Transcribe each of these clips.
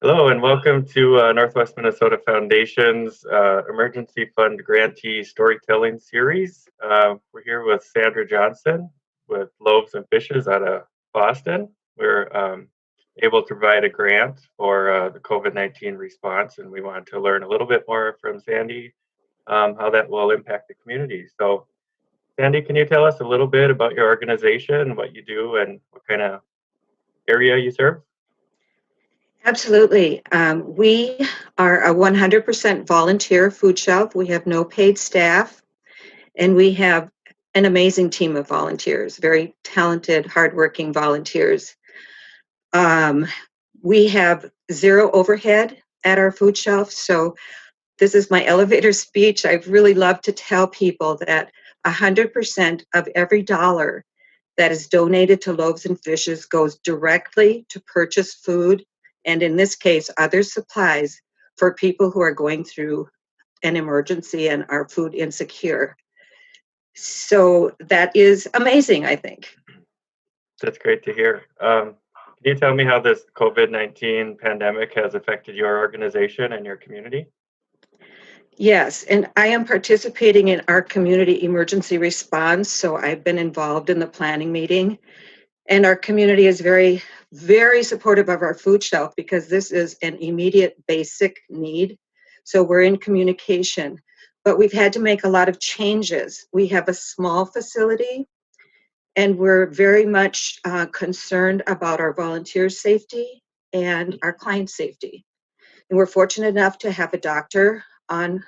Hello and welcome to Northwest Minnesota Foundation's Emergency Fund Grantee Storytelling Series. We're here with Sandra Johnson with Loaves and Fishes out of Boston. We're able to provide a grant for the COVID-19 response, and we want to learn a little bit more from Sandy how that will impact the community. So, Sandy, can you tell us a little bit about your organization, what you do, and what kind of area you serve? Absolutely. We are a 100% volunteer food shelf. We have no paid staff, and we have an amazing team of volunteers, very talented, hardworking volunteers. Um, we have zero overhead at our food shelf. So, this is my elevator speech. I really love to tell people that 100% of every dollar that is donated to Loaves and Fishes goes directly to purchase food, and in this case, other supplies for people who are going through an emergency and are food insecure. So that is amazing, I think. That's great to hear. Can you tell me how this COVID-19 pandemic has affected your organization and your community? Yes, and I am participating in our community emergency response, so I've been involved in the planning meeting. And our community is very, very supportive of our food shelf because this is an immediate basic need. So we're in communication, but we've had to make a lot of changes. We have a small facility, and we're very much concerned about our volunteers' safety and our client safety. And we're fortunate enough to have a doctor on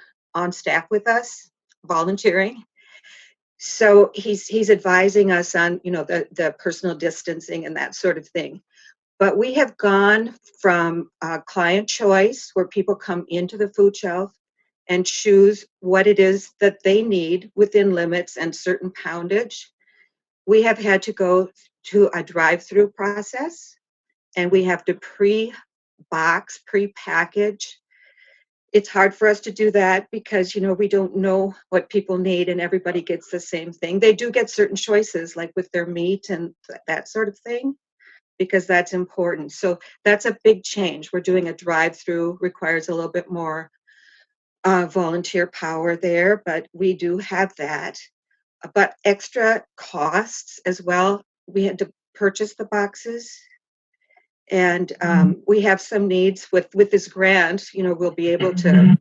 staff with us, volunteering. So he's advising us on, the personal distancing and that sort of thing. But we have gone from client choice, where people come into the food shelf and choose what it is that they need within limits and certain poundage. We have had to go to a drive-through process, and we have to pre-box, pre-package. It's hard for us to do that because we don't know what people need and everybody gets the same thing. They do get certain choices, like with their meat and that sort of thing, because that's important. So that's a big change. We're doing a drive-through, requires a little bit more volunteer power there, but we do have that. But extra costs as well. We had to purchase the boxes, and we have some needs with this grant. We'll be able to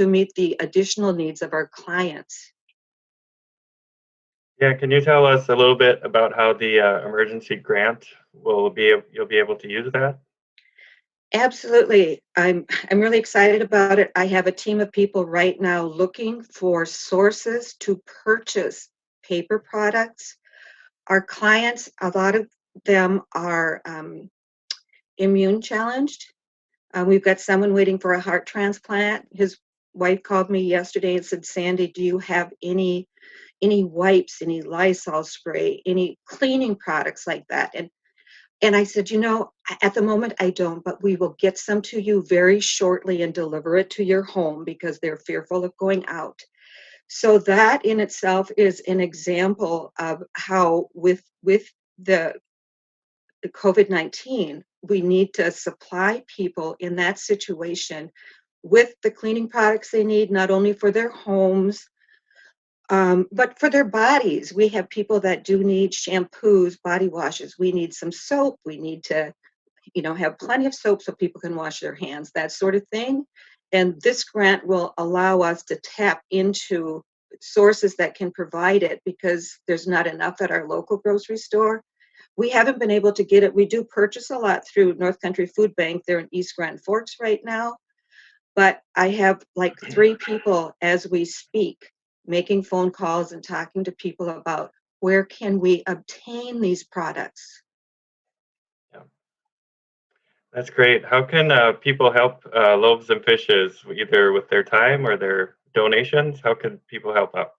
meet the additional needs of our clients. Yeah, can you tell us a little bit about how the emergency grant you'll be able to use that? Absolutely. I'm really excited about it. I have a team of people right now looking for sources to purchase paper products. Our clients, a lot of them are immune challenged. We've got someone waiting for a heart transplant. His wife called me yesterday and said, "Sandy, do you have any wipes, any Lysol spray, any cleaning products like that?" And I said, at the moment I don't, but we will get some to you very shortly and deliver it to your home because they're fearful of going out. So that in itself is an example of how with the COVID-19, we need to supply people in that situation with the cleaning products they need, not only for their homes, but for their bodies. We have people that do need shampoos, body washes. We need some soap. We need to, have plenty of soap so people can wash their hands, that sort of thing. And this grant will allow us to tap into sources that can provide it because there's not enough at our local grocery store. We haven't been able to get it. We do purchase a lot through North Country Food Bank. They're in East Grand Forks right now. But I have like 3 people as we speak making phone calls and talking to people about where can we obtain these products. Yeah, that's great. How can people help Loaves and Fishes, either with their time or their donations? How can people help out?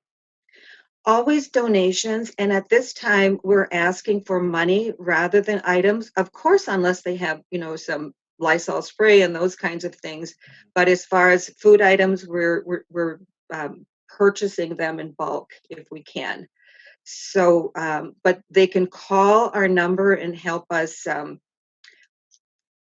Always donations, and at this time we're asking for money rather than items. Of course, unless they have, some Lysol spray and those kinds of things. But as far as food items, we're purchasing them in bulk if we can. So, but they can call our number and help us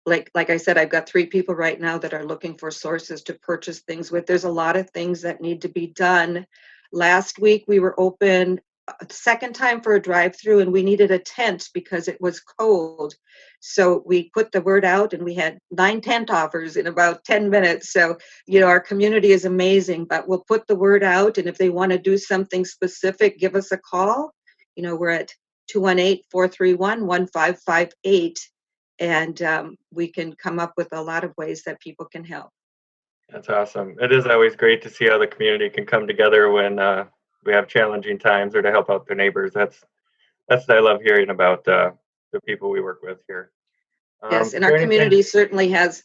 like I said, I've got 3 people right now that are looking for sources to purchase things with. There's a lot of things that need to be done. Last week, we were open a second time for a drive-through, and we needed a tent because it was cold. So we put the word out, and we had 9 tent offers in about 10 minutes. So, our community is amazing, but we'll put the word out, and if they wanna do something specific, give us a call. We're at 218-431-1558, and we can come up with a lot of ways that people can help. That's awesome. It is always great to see how the community can come together when we have challenging times or to help out their neighbors. That's what I love hearing about the people we work with here. Yes, Is and our there anything? community certainly has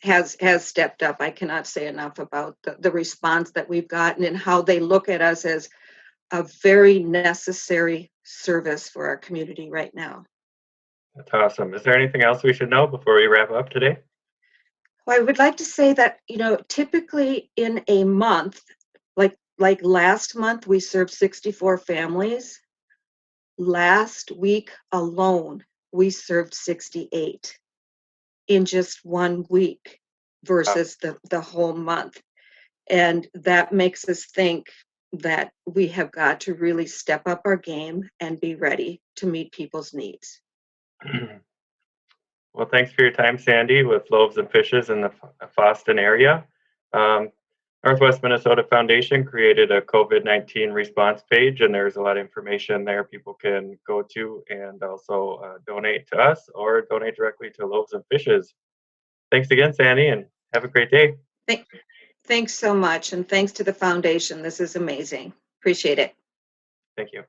stepped up. I cannot say enough about the response that we've gotten and how they look at us as a very necessary service for our community right now. That's awesome. Is there anything else we should know before we wrap up today? Well, I would like to say that, typically in a month, like last month, we served 64 families. Last week alone, we served 68 in just 1 week Wow. versus the whole month. And that makes us think that we have got to really step up our game and be ready to meet people's needs. Well, thanks for your time, Sandy, with Loaves and Fishes in the Foston area. Um, Northwest Minnesota Foundation created a COVID-19 response page, and there's a lot of information there people can go to and also donate to us or donate directly to Loaves and Fishes. Thanks again, Sandy, and have a great day. Thank, thanks so much. And thanks to the foundation. This is amazing. Appreciate it. Thank you.